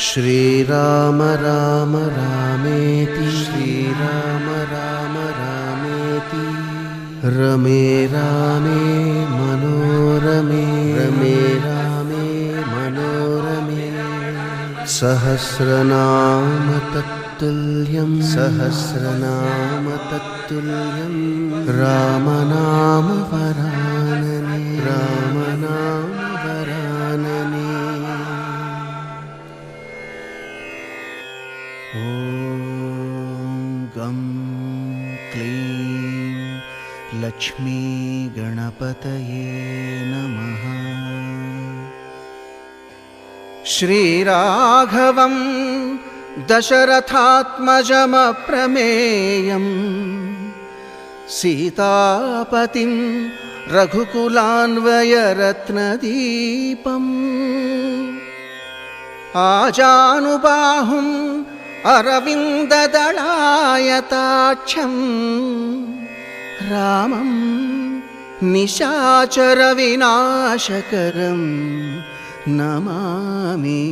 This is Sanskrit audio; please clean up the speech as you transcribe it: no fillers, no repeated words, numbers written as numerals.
श्रीराम राम रामेति श्रीराम राम रामेति रमे रामे मनोरमे रमे रामे मनोरमे सहस्रनाम तत्तुल्यं सहस्रनाम तत्तुल्यं रामनाम वरानने रामनाम वरानने। ॐ गं क्लीं लक्ष्मी गणपतये नमः। श्रीराघवं दशरथात्मजमप्रमेयं सीतापतिं रघुकुलान्वयरत्नदीपम् आजानुबाहुं अरविन्ददलायताक्षं रामं निशाचरविनाशकरं नमामि।